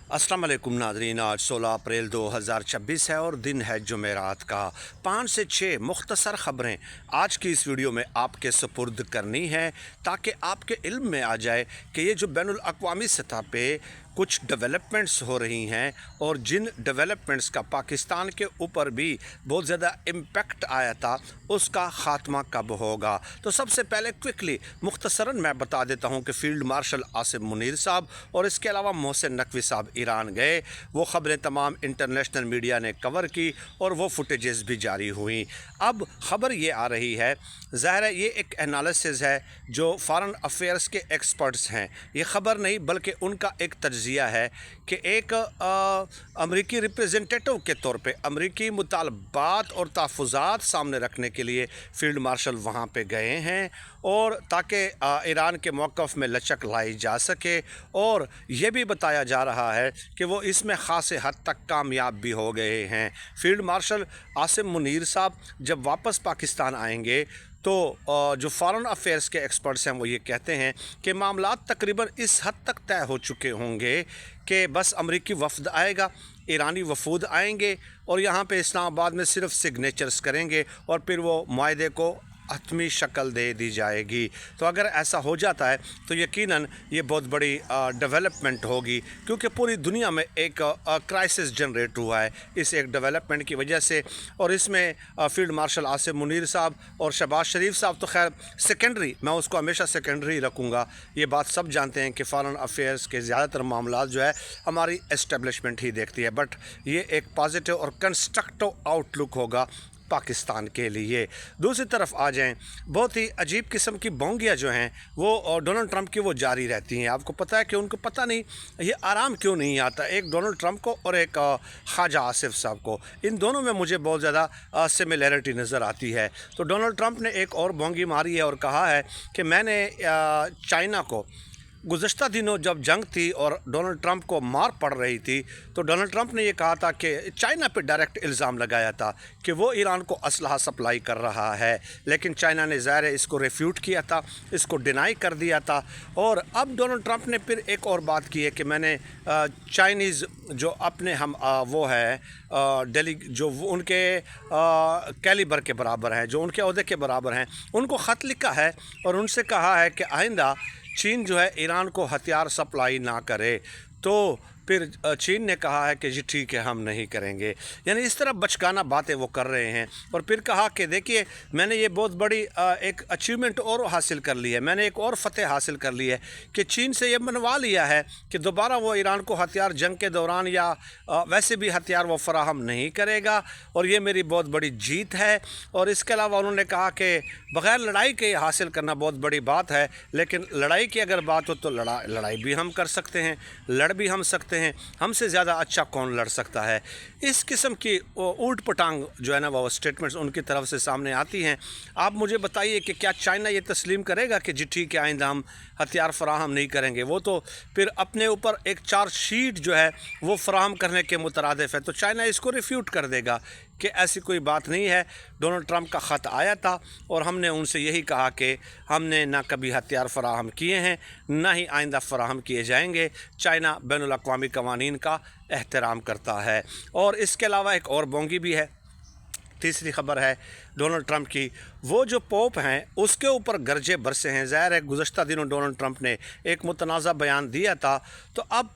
अस्सलाम वालेकुम नाज़रीन। आज 16 अप्रैल 2026 है और दिन है जुमेरात का। 5 से 6 मुख्तसर ख़बरें आज की इस वीडियो में आपके सुपुर्द करनी है ताकि आपके इल्म में आ जाए कि ये जो बैनुल अक़वामी सतह पे कुछ डेवलपमेंट्स हो रही हैं और जिन डेवलपमेंट्स का पाकिस्तान के ऊपर भी बहुत ज़्यादा इम्पेक्ट आया था उसका ख़ात्मा कब होगा। तो सबसे पहले क्विकली मुख्तसरन मैं बता देता हूँ कि फ़ील्ड मार्शल आसिम मुनीर साहब और इसके अलावा मोहसिन नकवी साहब ईरान गए। वो ख़बरें तमाम इंटरनेशनल मीडिया ने कवर की और वो फुटेजेस भी जारी हुई। अब ख़बर ये आ रही है, ज़ाहिर है ये एक एनालिसिस है जो फ़ॉरेन अफेयर्स के एक्सपर्ट्स हैं, ये ख़बर नहीं बल्कि उनका एक तज्ज़िया है कि एक अमरीकी रिप्रेजेंटेटिव के तौर पे अमरीकी मुतालबात और तहफ़्फ़ुज़ात सामने रखने के लिए फ़ील्ड मार्शल वहाँ पे गए हैं और ताकि ईरान के मौक़िफ़ में लचक लाई जा सके। और ये भी बताया जा रहा है कि वो इसमें ख़ासे हद तक कामयाब भी हो गए हैं। फ़ील्ड मार्शल आसिम मुनीर साहब जब वापस पाकिस्तान आएंगे तो जो फ़ॉरेन अफेयर्स के एक्सपर्ट्स हैं वो ये कहते हैं कि मामलात तकरीबन इस हद तक तय हो चुके होंगे कि बस अमरीकी वफ़द आएगा, ईरानी वफूद आएंगे और यहाँ पे इस्लामाबाद में सिर्फ सिग्नेचर्स करेंगे और फिर वो मुआहदे को हतमी शक्ल दे दी जाएगी। तो अगर ऐसा हो जाता है तो यकीनन ये बहुत बड़ी डेवलपमेंट होगी, क्योंकि पूरी दुनिया में एक क्राइसिस जनरेट हुआ है इस एक डेवलपमेंट की वजह से। और इसमें फ़ील्ड मार्शल आसिम मुनीर साहब और शहबाज शरीफ साहब तो खैर सेकेंडरी, मैं उसको हमेशा सेकेंडरी रखूँगा। ये बात सब जानते हैं कि फ़ॉरेन अफेयर्स के ज़्यादातर मामलात जो है हमारी एस्टेब्लिशमेंट ही देखती है, बट ये एक पॉजिटिव और कंस्ट्रक्टिव आउटलुक होगा पाकिस्तान के लिए। दूसरी तरफ आ जाएं, बहुत ही अजीब किस्म की बोंगियाँ जो हैं वो डोनाल्ड ट्रंप की वो जारी रहती हैं। आपको पता है कि उनको पता नहीं ये आराम क्यों नहीं आता, एक डोनाल्ड ट्रंप को और एक ख्वाजा आसिफ साहब को, इन दोनों में मुझे बहुत ज़्यादा सिमिलैरिटी नज़र आती है। तो डोनाल्ड ट्रंप ने एक और बोंगी मारी है और कहा है कि मैंने चाइना को गुज़श्ता दिनों जब जंग थी और डोनाल्ड ट्रंप को मार पड़ रही थी तो डोनाल्ड ट्रंप ने ये कहा था कि चाइना पे डायरेक्ट इल्ज़ाम लगाया था कि वो ईरान को असलहा सप्लाई कर रहा है, लेकिन चाइना ने ज़ाहिर इसको रेफ्यूट किया था, इसको डिनाई कर दिया था। और अब डोनाल्ड ट्रंप ने फिर एक और बात की है कि मैंने चाइनीज़ जो अपने हम वो है डेली जो उनके कैलिबर के बराबर हैं, जो उनके ओहदे के बराबर हैं, उनको ख़त लिखा है और उनसे कहा है कि आइंदा चीन जो है ईरान को हथियार सप्लाई ना करे। तो फिर चीन ने कहा है कि जी ठीक है हम नहीं करेंगे। यानी इस तरह बचकाना बातें वो कर रहे हैं। और फिर कहा कि देखिए मैंने ये बहुत बड़ी एक अचीवमेंट और हासिल कर ली है, मैंने एक और फतेह हासिल कर ली है कि चीन से ये मनवा लिया है कि दोबारा वो ईरान को हथियार जंग के दौरान या वैसे भी हथियार वो फराहम नहीं करेगा और ये मेरी बहुत बड़ी जीत है। और इसके अलावा उन्होंने कहा कि बग़ैर लड़ाई के हासिल करना बहुत बड़ी बात है, लेकिन लड़ाई की अगर बात हो तो लड़ाई भी हम कर सकते हैं, लड़ भी हम सकते हैं, हमसे ज़्यादा अच्छा कौन लड़ सकता है। इस किस्म की ऊट पटांग जो है ना वो स्टेटमेंट्स उनकी तरफ से सामने आती हैं। आप मुझे बताइए कि क्या चाइना ये तस्लीम करेगा कि जी ठीक है आइंदा हम हथियार फराहम नहीं करेंगे? वो तो फिर अपने ऊपर एक चार्ज शीट जो है वो फराहम करने के मुतरादिफ है, तो चाइना इसको रिफ्यूट कर देगा कि ऐसी कोई बात नहीं है। डोनाल्ड ट्रंप का ख़त आया था और हमने उनसे यही कहा कि हमने ना कभी हथियार फराहम किए हैं ना ही आइंदा फराहम किए जाएंगे। चाइना बैनुल अक़वामी क़वानीन का एहतराम करता है। और इसके अलावा एक और बोंगी भी है। तीसरी ख़बर है डोनाल्ड ट्रंप की, वो जो पोप हैं उसके ऊपर गरजे बरसे हैं। ज़ाहिर है गुज़श्ता दिनों डोनाल्ड ट्रंप ने एक मुतनाज़ा बयान दिया था, तो अब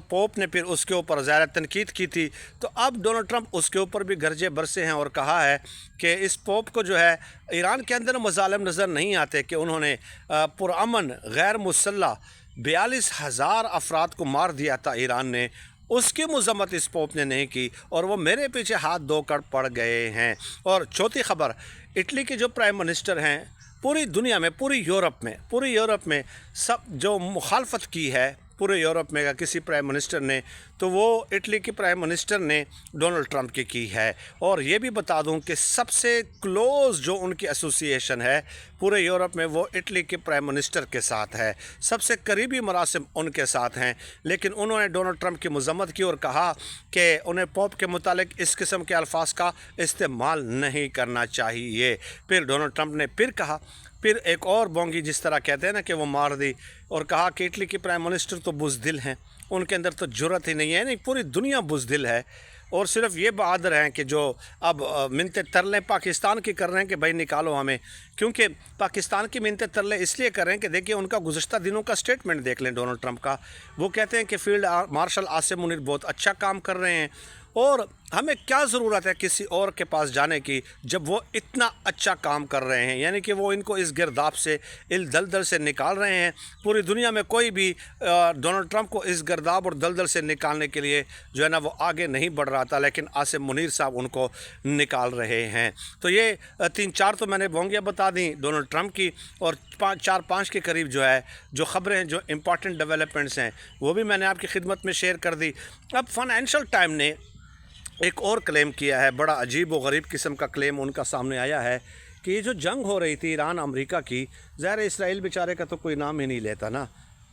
पोप ने फिर उसके ऊपर ज़ाहिर तनकीद की थी, तो अब डोनाल्ड ट्रंप उसके ऊपर भी गरजे बरसे हैं और कहा है कि इस पोप को जो है ईरान के अंदर मज़ालिम नज़र नहीं आते कि उन्होंने पुरअमन गैर मुसल्लह 42,000 अफराद को मार दिया था ईरान ने, उसकी मज़म्मत इस पोप ने नहीं की और वो मेरे पीछे हाथ धोकर पड़ गए हैं। और चौथी ख़बर, इटली के जो प्राइम मिनिस्टर हैं पूरी दुनिया में, पूरी यूरोप में सब जो मुखालफत की है पूरे यूरोप में का किसी प्राइम मिनिस्टर ने, तो वो इटली के प्राइम मिनिस्टर ने डोनाल्ड ट्रंप की है। और ये भी बता दूं कि सबसे क्लोज़ जो उनकी एसोसिएशन है पूरे यूरोप में वो इटली के प्राइम मिनिस्टर के साथ है, सबसे करीबी मरासिम उनके साथ हैं। लेकिन उन्होंने डोनाल्ड ट्रंप की मज़म्मत की और कहा कि उन्हें पोप के मुतालिक इस किस्म के अल्फाज का इस्तेमाल नहीं करना चाहिए। फिर डोनाल्ड ट्रंप ने फिर कहा, फिर एक और बोंगी जिस तरह कहते हैं ना कि वो मार दी और कहा कि इटली के प्राइम मिनिस्टर तो बुज़दिल हैं ان کے اندر تو جرأت ہی نہیں ہے، نہیں پوری دنیا بزدل ہے، اور صرف یہ بہادر ہیں کہ جو اب منتیں ترلیں پاکستان کی کر رہے ہیں کہ بھائی نکالو ہمیں، کیونکہ پاکستان کی منتیں ترلیں اس لیے کر رہے ہیں کہ دیکھیں ان کا گزشتہ دنوں کا سٹیٹمنٹ دیکھ لیں ڈونلڈ ٹرمپ کا، وہ کہتے ہیں کہ فیلڈ مارشل عاصم منیر بہت اچھا کام کر رہے ہیں، اور ہمیں کیا ضرورت ہے کسی اور کے پاس جانے کی جب وہ اتنا اچھا کام کر رہے ہیں، یعنی کہ وہ ان کو اس گرداب سے دلدل سے نکال رہے ہیں۔ پوری دنیا میں کوئی بھی ڈونلڈ ٹرمپ کو اس گرداب اور دلدل سے نکالنے کے لیے جو ہے نا وہ آگے نہیں بڑھ رہا تھا، لیکن عاصم منیر صاحب ان کو نکال رہے ہیں۔ تو یہ 3-4 تو میں نے بونگیاں بتا دیں ڈونلڈ ٹرمپ کی، اور 4-5 کے قریب جو ہے جو خبریں جو امپورٹنٹ ڈیولپمنٹس ہیں وہ بھی میں نے آپ کی خدمت میں شیئر کر دی۔ اب فائنینشل ٹائم نے ایک اور کلیم کیا ہے، بڑا عجیب و غریب قسم کا کلیم ان کا سامنے آیا ہے کہ یہ جو جنگ ہو رہی تھی ایران امریکہ کی، ظاہر اسرائیل بیچارے کا تو کوئی نام ہی نہیں لیتا نا،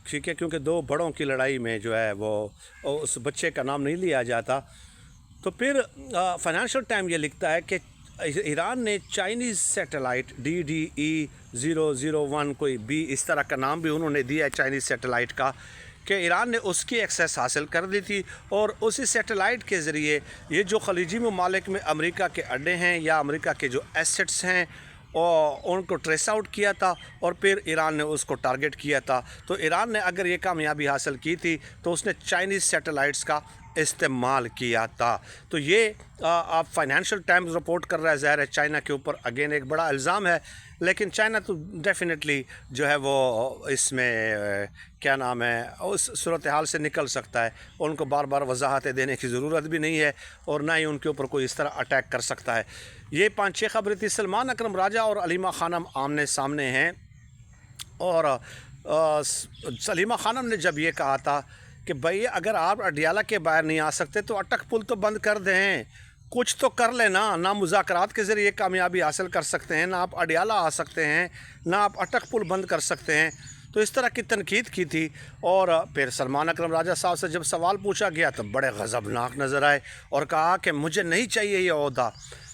ٹھیک ہے، کیونکہ 2 بڑوں کی لڑائی میں جو ہے وہ اس بچے کا نام نہیں لیا جاتا۔ تو پھر فائنینشل ٹائم یہ لکھتا ہے کہ ایران نے چائنیز سیٹلائٹ DDE-001 کوئی بھی اس طرح کا نام بھی انہوں نے دیا ہے چائنیز سیٹلائٹ کا، کہ ایران نے اس کی ایکسیس حاصل کر دی تھی، اور اسی سیٹلائٹ کے ذریعے یہ جو خلیجی ممالک میں امریکہ کے اڈے ہیں یا امریکہ کے جو ایسٹس ہیں اور ان کو ٹریس آؤٹ کیا تھا، اور پھر ایران نے اس کو ٹارگٹ کیا تھا۔ تو ایران نے اگر یہ کامیابی حاصل کی تھی تو اس نے چائنیز سیٹلائٹس کا استعمال کیا تھا۔ تو یہ آپ فائنینشل ٹائمز رپورٹ کر رہا ہے، ظاہر ہے چائنا کے اوپر اگین ایک بڑا الزام ہے، لیکن چائنا تو ڈیفینیٹلی جو ہے وہ اس میں کیا نام ہے اس صورتحال سے نکل سکتا ہے، ان کو بار بار وضاحتیں دینے کی ضرورت بھی نہیں ہے، اور نہ ہی ان کے اوپر کوئی اس طرح اٹیک کر سکتا ہے۔ یہ 5-6 خبریں تھی۔ سلمان اکرم راجہ اور علیمہ خانم آمنے سامنے ہیں، اور علیمہ خانم نے جب یہ کہا تھا کہ بھئی اگر آپ اڈیالہ کے باہر نہیں آ سکتے تو اٹک پل تو بند کر دیں، کچھ تو کر لینا، نہ مذاکرات کے ذریعے کامیابی حاصل کر سکتے ہیں، نہ آپ اڈیالہ آ سکتے ہیں، نہ آپ اٹک پل بند کر سکتے ہیں۔ تو اس طرح کی تنقید کی تھی، اور پھر سلمان اکرم راجہ صاحب سے جب سوال پوچھا گیا تو بڑے غضبناک نظر آئے اور کہا کہ مجھے نہیں چاہیے یہ عہدہ،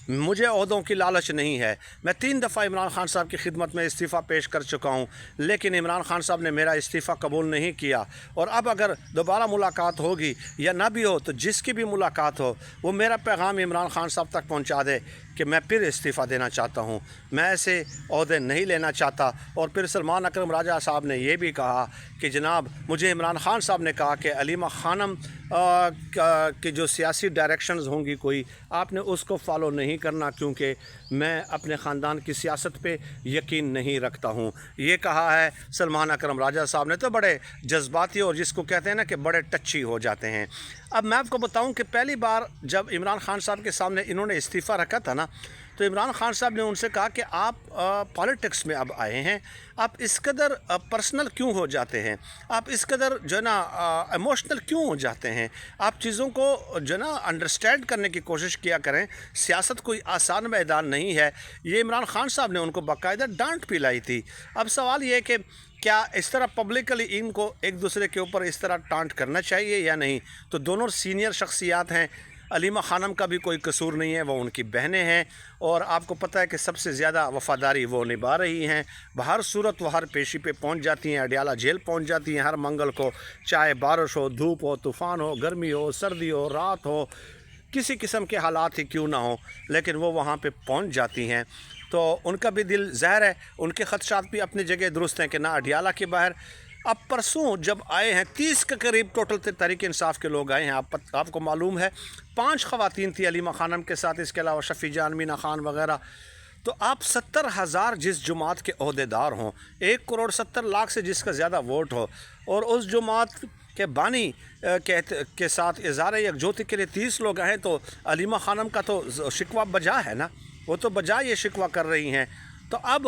مجھے عہدوں کی لالچ نہیں ہے، میں 3 دفعہ عمران خان صاحب کی خدمت میں استعفیٰ پیش کر چکا ہوں، لیکن عمران خان صاحب نے میرا استعفیٰ قبول نہیں کیا، اور اب اگر دوبارہ ملاقات ہوگی یا نہ بھی ہو تو جس کی بھی ملاقات ہو وہ میرا پیغام عمران خان صاحب تک پہنچا دے کہ میں پھر استعفیٰ دینا چاہتا ہوں، میں ایسے عہدے نہیں لینا چاہتا۔ اور پھر سلمان اکرم راجہ صاحب نے یہ بھی کہا کہ جناب مجھے عمران خان صاحب نے کہا کہ علیمہ خانم کہ جو سیاسی ڈائریکشنز ہوں گی کوئی، آپ نے اس کو فالو نہیں کرنا، کیونکہ میں اپنے خاندان کی سیاست پہ یقین نہیں رکھتا ہوں، یہ کہا ہے سلمان اکرم راجہ صاحب نے۔ تو بڑے جذباتی اور جس کو کہتے ہیں نا کہ بڑے ٹچی ہو جاتے ہیں۔ اب میں آپ کو بتاؤں کہ پہلی بار جب عمران خان صاحب کے سامنے انہوں نے استعفیٰ رکھا تھا نا، تو عمران خان صاحب نے ان سے کہا کہ آپ پالیٹکس میں اب آئے ہیں، آپ اس قدر پرسنل کیوں ہو جاتے ہیں، آپ اس قدر جو ہے نا ایموشنل کیوں ہو جاتے ہیں، آپ چیزوں کو جو ہے نا انڈرسٹینڈ کرنے کی کوشش کیا کریں، سیاست کوئی آسان میدان نہیں ہے۔ یہ عمران خان صاحب نے ان کو باقاعدہ ڈانٹ پلائی تھی۔ اب سوال یہ ہے کہ کیا اس طرح پبلکلی ان کو ایک دوسرے کے اوپر اس طرح ٹانٹ کرنا چاہیے یا نہیں؟ تو دونوں سینئر شخصیات ہیں، علیمہ خانم کا بھی کوئی قصور نہیں ہے، وہ ان کی بہنیں ہیں، اور آپ کو پتہ ہے کہ سب سے زیادہ وفاداری وہ نبھا رہی ہیں، بہر صورت وہ ہر پیشی پہ پہنچ جاتی ہیں، اڈیالہ جیل پہنچ جاتی ہیں ہر منگل کو، چاہے بارش ہو، دھوپ ہو، طوفان ہو، گرمی ہو، سردی ہو، رات ہو، کسی قسم کے حالات ہی کیوں نہ ہوں، لیکن وہ وہاں پہ پہنچ جاتی ہیں۔ تو ان کا بھی دل ظاہر ہے، ان کے خدشات بھی اپنی جگہ درست ہیں کہ نہ اڈیالہ کے باہر۔ اب پرسوں جب آئے ہیں 30 کے قریب ٹوٹل تحریک انصاف کے لوگ آئے ہیں، آپ کو معلوم ہے 5 خواتین تھی علیمہ خانم کے ساتھ، اس کے علاوہ شفیع جان، مینا خان وغیرہ۔ تو آپ 70,000 جس جماعت کے عہدیدار ہوں، 1,70,00,000 سے جس کا زیادہ ووٹ ہو، اور اس جماعت کے بانی کے ساتھ اظہار یکجہتی کے لیے 30 لوگ ہیں، تو علیمہ خانم کا تو شکوہ بجا ہے نا، وہ تو بجا یہ شکوہ کر رہی ہیں۔ تو اب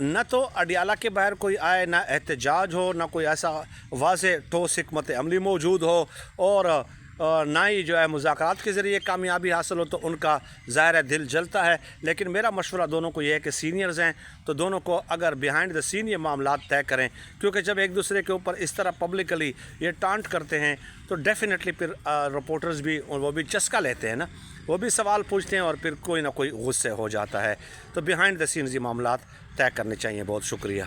نہ تو اڈیالہ کے باہر کوئی آئے، نہ احتجاج ہو، نہ کوئی ایسا واضح ٹھوس حکمت عملی موجود ہو، اور نہ ہی جو ہے مذاکرات کے ذریعے کامیابی حاصل ہو، تو ان کا ظاہر دل جلتا ہے۔ لیکن میرا مشورہ دونوں کو یہ ہے کہ سینئرز ہیں تو دونوں کو اگر بیہائنڈ دا سین یہ معاملات طے کریں، کیونکہ جب ایک دوسرے کے اوپر اس طرح پبلکلی یہ ٹانٹ کرتے ہیں تو ڈیفینیٹلی پھر رپورٹرز بھی وہ بھی چسکا لیتے ہیں نا، وہ بھی سوال پوچھتے ہیں، اور پھر کوئی نہ کوئی غصے ہو جاتا ہے۔ تو بیہائنڈ دا سینز یہ معاملات طے کرنے چاہیے۔ بہت شکریہ۔